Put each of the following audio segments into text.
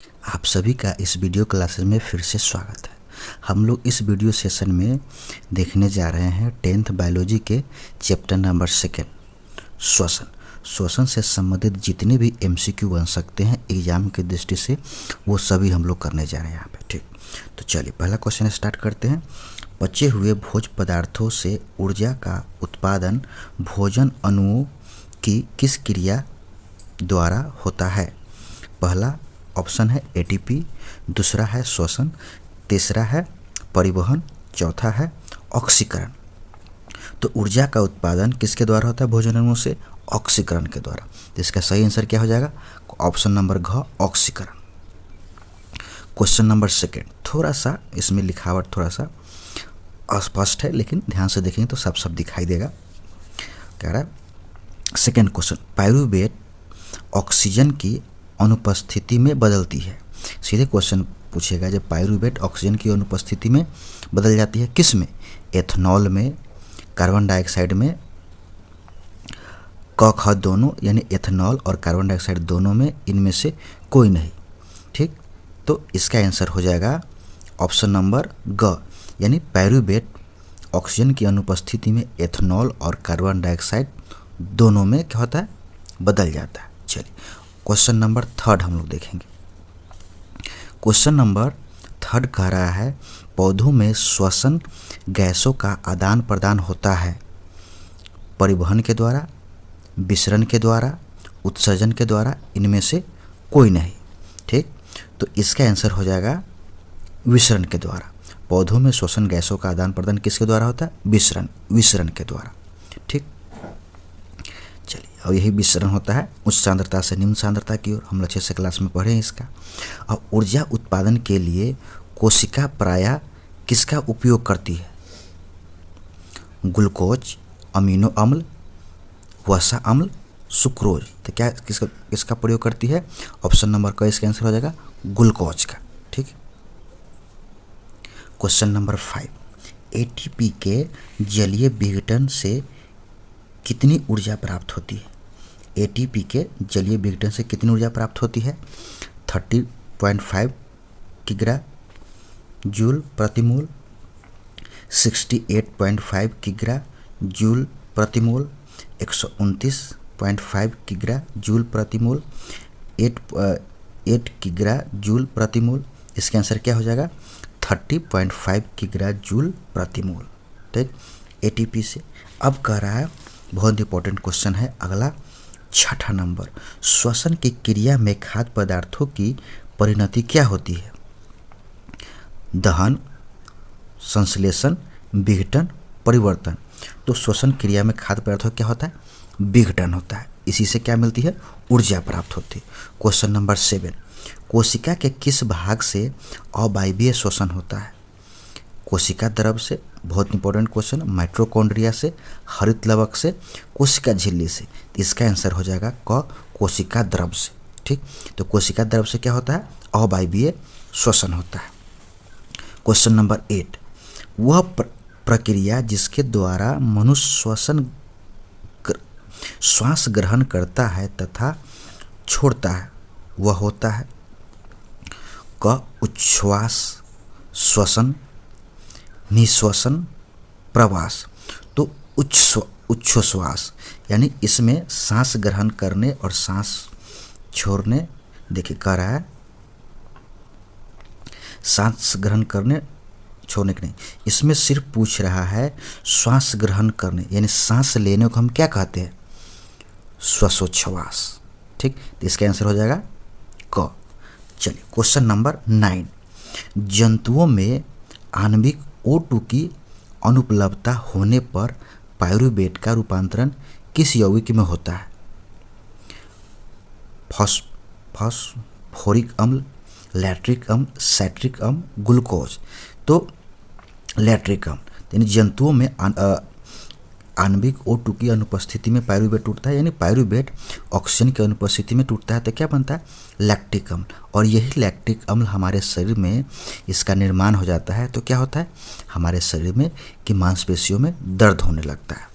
आप सभी का इस वीडियो क्लासेस में फिर से स्वागत है। हम लोग इस वीडियो सेशन में देखने जा रहे हैं 10th बायोलॉजी के चैप्टर नंबर 2 श्वसन। श्वसन से संबंधित जितने भी एमसीक्यू बन सकते हैं एग्जाम की दृष्टि से वो सभी हम लोग करने जा रहे हैं यहाँ पे। ठीक, तो चलिए पहला क्वेश्चन स्टार्ट करते हैं। पचे हुए भोज पदार्थों से ऊर्जा का उत्पादन भोजन अणुओं की किस क्रिया द्वारा होता है? पहला ऑप्शन है एटीपी, दूसरा है श्वसन, तीसरा है परिवहन, चौथा है ऑक्सीकरण। तो ऊर्जा का उत्पादन किसके द्वारा होता है भोजन अणुओं से? ऑक्सीकरण के द्वारा। तो इसका सही आंसर क्या हो जाएगा? ऑप्शन नंबर घ, ऑक्सीकरण। क्वेश्चन नंबर 2, थोड़ा सा इसमें लिखावट थोड़ा सा अस्पष्ट है, लेकिन ध्यान से देखेंगे तो सब दिखाई देगा। कह रहा है सेकेंड क्वेश्चन, पाइरूवेट ऑक्सीजन की अनुपस्थिति में बदलती है। सीधे क्वेश्चन पूछेगा, जब पाइरूवेट ऑक्सीजन की अनुपस्थिति में बदल जाती है किस में? एथनॉल में, कार्बन डाइऑक्साइड में, क ख दोनों, यानी एथनॉल और कार्बन डाइऑक्साइड दोनों में, इनमें से कोई नहीं। ठीक, तो इसका आंसर हो जाएगा ऑप्शन नंबर ग, यानी पाइरूवेट ऑक्सीजन की अनुपस्थिति में एथनॉल और कार्बन डाइऑक्साइड दोनों में क्या होता है? बदल जाता है। चलिए क्वेश्चन नंबर 3 हम लोग देखेंगे। क्वेश्चन नंबर 3 कह रहा है पौधों में श्वसन गैसों का आदान प्रदान होता है परिवहन के द्वारा, विसरण के द्वारा, उत्सर्जन के द्वारा, इनमें से कोई नहीं। ठीक, तो इसका आंसर हो जाएगा विसरण के द्वारा। पौधों में श्वसन गैसों का आदान प्रदान किसके द्वारा होता है? विसरण के द्वारा। ठीक, चलिए, और यही विसरण होता है उच्च सांद्रता से निम्न सांद्रता की ओर। हम लोग 6 क्लास में पढ़े हैं इसका। और ऊर्जा उत्पादन के लिए कोशिका प्रायः किसका उपयोग करती है? ग्लूकोज, अमीनो अम्ल, वसा अम्ल, सुक्रोज। तो क्या किसका प्रयोग करती है? ऑप्शन नंबर का इसका आंसर हो जाएगा ग्लूकोज का। ठीक, क्वेश्चन नंबर 5, एटीपी के जलीय विघटन से कितनी ऊर्जा प्राप्त होती है? एटीपी के जलीय विघटन से कितनी ऊर्जा प्राप्त होती है? 30.5 किग्रा जूल प्रति मोल, 68.5 किग्रा जूल प्रति मोल, 129.5 किग्रा जूल प्रति मोल, 8 किग्रा जूल प्रति मोल। इसका आंसर क्या हो जाएगा? 30.5 किग्रा जूल प्रति मोल। ठीक, एटीपी से। अब कह रहा है बहुत इंपॉर्टेंट क्वेश्चन है अगला 6 नंबर, श्वसन की क्रिया में खाद्य पदार्थों की परिणति क्या होती है? दहन, संश्लेषण, विघटन, परिवर्तन। तो श्वसन क्रिया में खाद्य पदार्थों क्या होता है? विघटन होता है। इसी से क्या मिलती है? ऊर्जा प्राप्त होती है। क्वेश्चन नंबर 7, कोशिका के किस भाग से अवायवीय श्वसन होता है? कोशिका द्रव से, बहुत इंपॉर्टेंट क्वेश्चन, माइटोकॉन्ड्रिया से, हरित लवक से, कोशिका झिल्ली से। इसका आंसर हो जाएगा क, कोशिका द्रव से। ठीक, तो कोशिका द्रव से क्या होता है? अवायवीय श्वसन होता है। क्वेश्चन नंबर 8, वह प्रक्रिया जिसके द्वारा मनुष्य श्वास ग्रहण करता है तथा छोड़ता है वह होता है? क, उच्छ्वास, श्वसन, निश्वसन, प्रवास। तो उच्छ्वास यानी इसमें सांस ग्रहण करने और सांस छोड़ने, देखिए कह रहा है सांस ग्रहण करने छोड़ने के नहीं, इसमें सिर्फ पूछ रहा है श्वास ग्रहण करने, यानी सांस लेने को हम क्या कहते हैं? श्वासोच्छ्वास। ठीक, तो इसका आंसर हो जाएगा क। चलिए क्वेश्चन नंबर 9, जंतुओं में आणविक O2 की अनुपलब्धता होने पर पाइरूवेट का रूपांतरण किस यौगिक में होता है? फॉस्फोरिक अम्ल, लैक्टिक अम्ल, साइट्रिक अम्ल, ग्लूकोज। तो लैक्टिक अम्ल, यानी जंतुओं में आणविक O2 की अनुपस्थिति में पाइरूवेट टूटता है, यानी पाइरूवेट ऑक्सीजन की अनुपस्थिति में टूटता है तो क्या बनता है? लैक्टिक अम्ल। और यही लैक्टिक अम्ल हमारे शरीर में इसका निर्माण हो जाता है तो क्या होता है? हमारे शरीर में की मांसपेशियों में दर्द होने लगता है।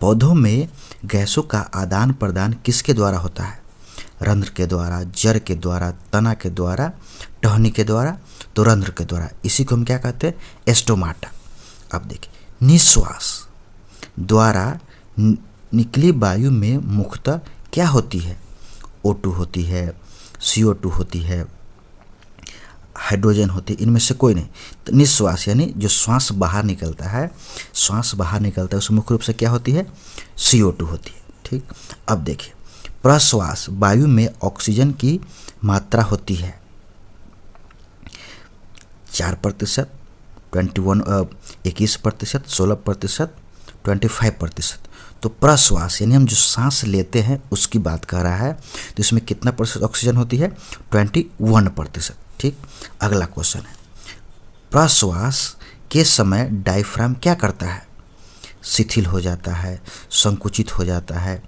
पौधों में गैसों का आदान प्रदान किसके द्वारा होता है? रंध्र के द्वारा, जड़ के द्वारा, तना के द्वारा, टहनी के द्वारा, तो रंध्र के द्वारा। इसी को हम क्या कहते हैं? स्टोमाटा। अब देखिए, निश्वास द्वारा निकली वायु में मुख्यतः क्या होती है? O2 होती है, CO2 होती है, हाइड्रोजन होती है, इनमें से कोई नहीं। तो निश्वास यानी जो श्वास बाहर निकलता है, श्वास बाहर निकलता है उसमें मुख्य रूप से क्या होती है? CO2 होती है। ठीक, अब देखिए, प्रश्वास वायु में ऑक्सीजन की मात्रा होती है 4%, 21%, 16%, 25%। तो प्रश्वास यानी हम जो सांस लेते हैं उसकी बात कर रहा है, तो इसमें कितना प्रतिशत ऑक्सीजन होती है? 21%। ठीक, अगला क्वेश्चन है, प्रश्वास के समय डायफ्राम क्या करता है? शिथिल हो जाता है, संकुचित हो जाता है,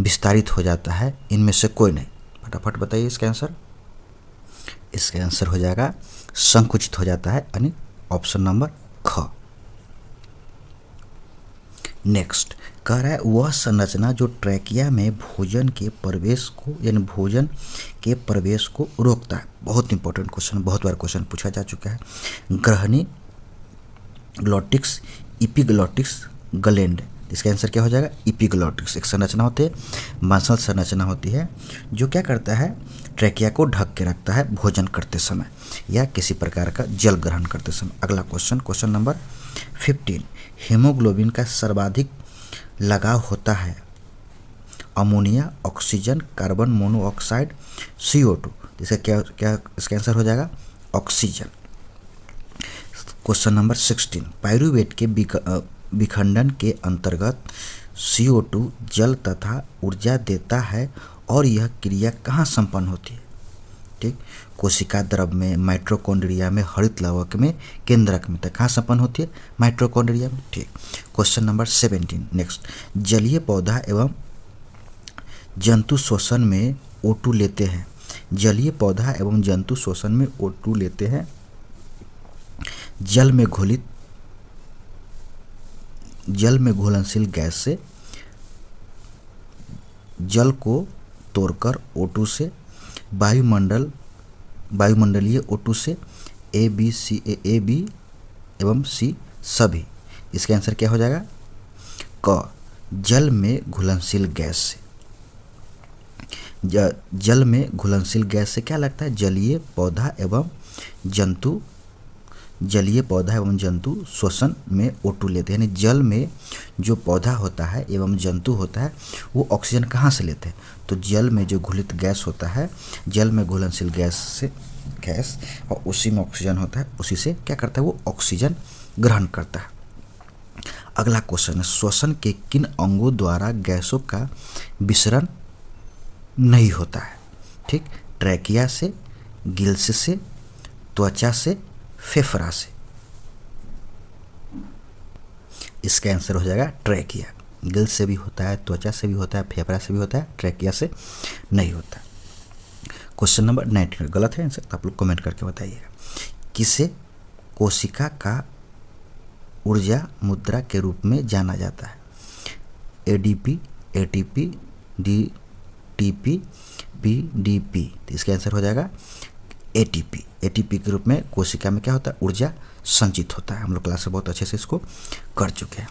विस्तारित हो जाता है, इनमें से कोई नहीं। फटाफट बताइए इसका आंसर। इसका आंसर हो जाएगा संकुचित हो जाता है, यानी ऑप्शन नंबर ख। नेक्स्ट कह रहा है, वह संरचना जो ट्रैकिया में भोजन के प्रवेश को यानी भोजन के प्रवेश को रोकता है। बहुत इंपॉर्टेंट क्वेश्चन, बहुत बार क्वेश्चन पूछा जा चुका है। ग्रहणी, ग्लॉटिक्स, इपिग्लॉटिक्स, ग्लैंड। इसका आंसर क्या हो जाएगा? इपिग्लॉटिक्स। एक संरचना होती है, मांसल संरचना होती है, जो क्या करता है? ट्रैकिया को ढक के रखता है भोजन करते समय या किसी प्रकार का जल ग्रहण करते समय। अगला क्वेश्चन, क्वेश्चन नंबर 15, हीमोग्लोबिन का सर्वाधिक लगाव होता है ammonia, oxygen, carbon monoxide, CO2। इसका क्या इसका आंसर हो जाएगा? ऑक्सीजन। क्वेश्चन नंबर 16, पाइरूवेट के विखंडन के अंतर्गत CO2 जल तथा ऊर्जा देता है और यह क्रिया कहाँ संपन्न होती है? ठीक, कोशिका द्रव में, माइटोकॉन्ड्रिया में, हरित लवक में, केंद्रक में। तो कहाँ संपन्न होती है? माइटोकॉन्ड्रिया में। ठीक, क्वेश्चन नंबर 17, नेक्स्ट, जलीय पौधा एवं जंतु श्वसन में O2 लेते हैं। जलीय पौधा एवं जंतु श्वसन में O2 लेते हैं जल में घुलनशील गैस से, जल को तोड़कर O2 से, वायुमंडलीय O2 से, A, B एवं C सभी। इसका आंसर क्या हो जाएगा? क, जल में घुलनशील गैस से। जल में घुलनशील गैस से क्या लगता है? जलीय पौधा एवं जंतु श्वसन में O2 लेते हैं। यानी जल में जो पौधा होता है एवं जंतु होता है वो ऑक्सीजन कहाँ से लेते हैं? तो जल में जो घुलित गैस होता है, जल में घुलनशील गैस और उसी में ऑक्सीजन होता है, उसी से क्या करता है? वो ऑक्सीजन ग्रहण करता है। अगला क्वेश्चन है, श्वसन के किन अंगों द्वारा गैसों का विसरण नहीं होता है? ठीक, ट्रैकिया से, गिल्स से, त्वचा से, फेफड़ा से। इसका आंसर हो जाएगा ट्रैकिया। गिल्स से भी होता है, त्वचा से भी होता है, फेफड़ा से भी होता है, ट्रैकिया से नहीं होता। क्वेश्चन नंबर 19 गलत है आंसर, तो आप लोग कमेंट करके बताइएगा। किसे कोशिका का ऊर्जा मुद्रा के रूप में जाना जाता है? ADP, ATP, DTP, BDP। तो इसका आंसर हो जाएगा ATP। ATP के रूप में कोशिका में क्या होता है? ऊर्जा संचित होता है। हम लोग क्लास में बहुत अच्छे से इसको कर चुके हैं।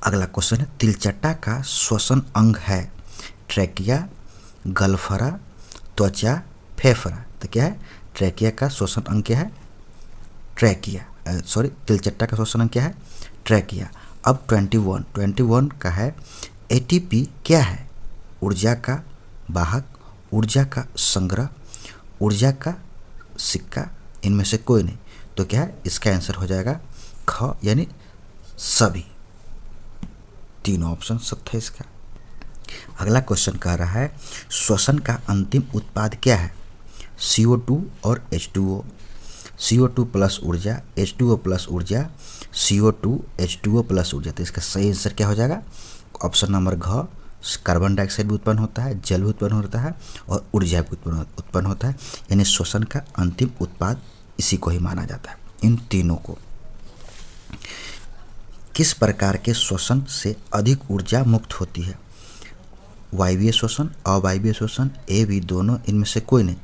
अगला क्वेश्चन है, तिलचट्टा का श्वसन अंग है ट्रैकिया, गलफरा, त्वचा, फेफड़ा। तो क्या है? ट्रैकिया का श्वसन अंग क्या है? तिलचट्टा का श्वसन अंग क्या है? ट्रैकिया। अब 21 का है, ATP क्या है? ऊर्जा का वाहक, ऊर्जा का संग्रह, ऊर्जा का सिक्का, इनमें से कोई नहीं। तो क्या है? इसका आंसर हो जाएगा ख, यानी सभी। तीनों ऑप्शन सत्य है इसका। अगला क्वेश्चन कह रहा है, श्वसन का अंतिम उत्पाद क्या है? CO2 और H2O। CO2 प्लस ऊर्जा, H2O प्लस ऊर्जा, CO2 H2O प्लस ऊर्जा। तो इसका सही आंसर क्या हो जाएगा? ऑप्शन नंबर घ, कार्बन डाइऑक्साइड भी उत्पन्न होता है, जल भी उत्पन्न होता है और ऊर्जा भी उत्पन्न होता है। यानी श्वसन का अंतिम उत्पाद इसी को ही माना जाता है, इन तीनों को। किस प्रकार के श्वसन से अधिक ऊर्जा मुक्त होती है? वायवीय श्वसन, अवायवीय श्वसन, ए बी दोनों, इनमें से कोई नहीं।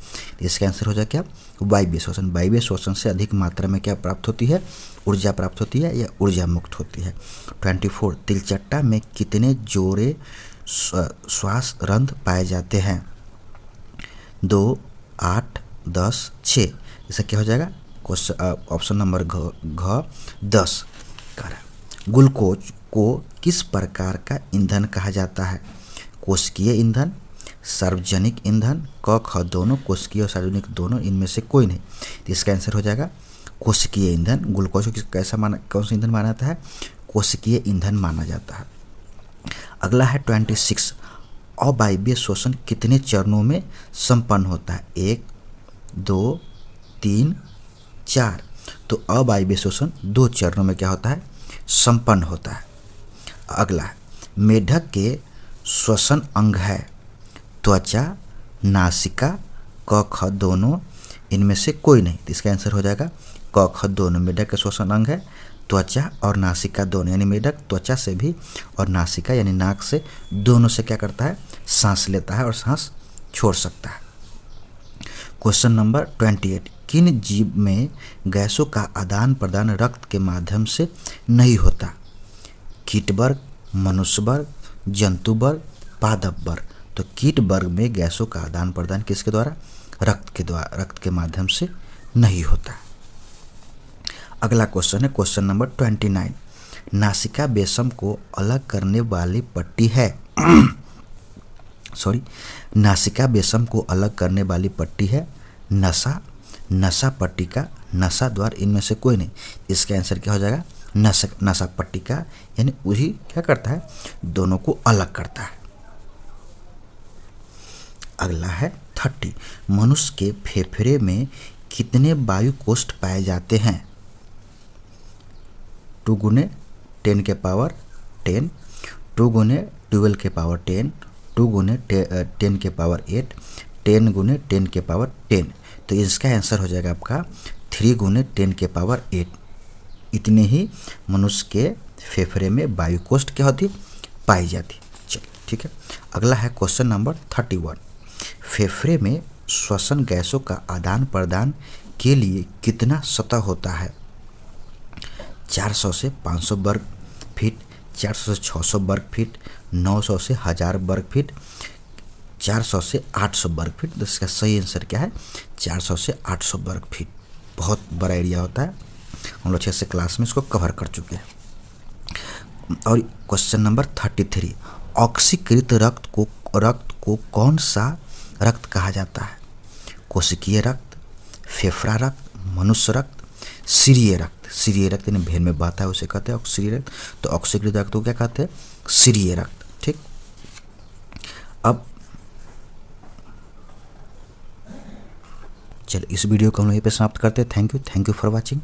इसका आंसर हो जाए क्या, वायवीय श्वसन। वायवीय श्वसन से अधिक मात्रा में क्या प्राप्त होती है, ऊर्जा प्राप्त होती है या ऊर्जा मुक्त होती है। 24 तिलचट्टा में कितने जोड़े श्वास रंध्र पाए जाते हैं, 2, 8, 10, 6। इसका क्या हो जाएगा, क्वेश्चन ऑप्शन नंबर घ 10 कर। ग्लूकोज को किस प्रकार का ईंधन कहा जाता है, कोशिकीय ईंधन, सार्वजनिक ईंधन, क ख दोनों, कोशिकीय और सार्वजनिक दोनों, इनमें से कोई नहीं। तो इसका आंसर हो जाएगा कोशिकीय ईंधन। ग्लूकोज को कैसा माना, कौन सा ईंधन माना जाता है, कोशिकीय ईंधन माना जाता है। अगला है 26 अवायवीय श्वसन कितने चरणों में संपन्न होता है, 1, 2, 3, 4। तो अवायवीय श्वसन 2 चरणों में क्या होता है, संपन्न होता है। अगला है मेढक के श्वसन अंग है, त्वचा, नासिका, क ख दोनों, इनमें से कोई नहीं। तो इसका आंसर हो जाएगा क ख दोनों। मेढक के श्वसन अंग है त्वचा और नासिका दोनों, यानी मेढक त्वचा से भी और नासिका यानी नाक से, दोनों से क्या करता है, सांस लेता है और सांस छोड़ सकता है। क्वेश्चन नंबर 28 किन जीव में गैसों का आदान प्रदान रक्त के माध्यम से नहीं होता, कीट वर्ग, मनुष्य वर्ग, जंतु वर्ग, पादप वर्ग। तो कीट वर्ग में गैसों का आदान प्रदान किसके द्वारा, रक्त के माध्यम से नहीं होता। अगला क्वेश्चन है क्वेश्चन नंबर 29 नासिका बेसम को अलग करने वाली पट्टी है नासिका बेसम को अलग करने वाली पट्टी है नसा, नसा पट्टिका, नसा द्वार, इनमें से कोई नहीं। इसका आंसर क्या हो जाएगा, नसा पट्टिका, यानी वही क्या करता है, दोनों को अलग करता है। अगला है 30 मनुष्य के फेफड़े में कितने वायु कोष्ठ पाए जाते हैं, 2 गुने 10 के पावर 10, 2 गुने 12 के पावर 10, 2 गुने 10 के पावर 8, 10 गुने 10 के पावर 10। तो इसका आंसर हो जाएगा आपका 3 गुने 10 के पावर 8। इतने ही मनुष्य के फेफड़े में वायु कोष्ठ क्या होती, पाई जाती। चलिए ठीक है। अगला है क्वेश्चन नंबर 31 फेफड़े में श्वसन गैसों का आदान प्रदान के लिए कितना सतह होता है, 400 से 500 वर्ग फीट, 400 से 600 वर्ग फीट, 900 से 1000 वर्ग फीट, 400 से 800 वर्ग फीट। तो इसका सही आंसर क्या है, 400 से 800 वर्ग फीट। बहुत बड़ा एरिया होता है, हम लोग 6 से क्लास में इसको कवर कर चुके हैं। और क्वेश्चन नंबर 33 ऑक्सीकृत रक्त को कौन सा रक्त कहा जाता है, कोशिकीय रक्त, फेफड़ा रक्त, मनुष्य रक्त, सिरीय रक्त। सिरीय रक्त यानी भेड़ में बहता है उसे कहते हैं ऑक्सीकृत रक्त। तो ऑक्सीकृत रक्त को क्या कहते हैं, सिरीय रक्त। ठीक, अब चलो इस वीडियो को हम लोग यहीं पे समाप्त करते हैं। Thank you for watching.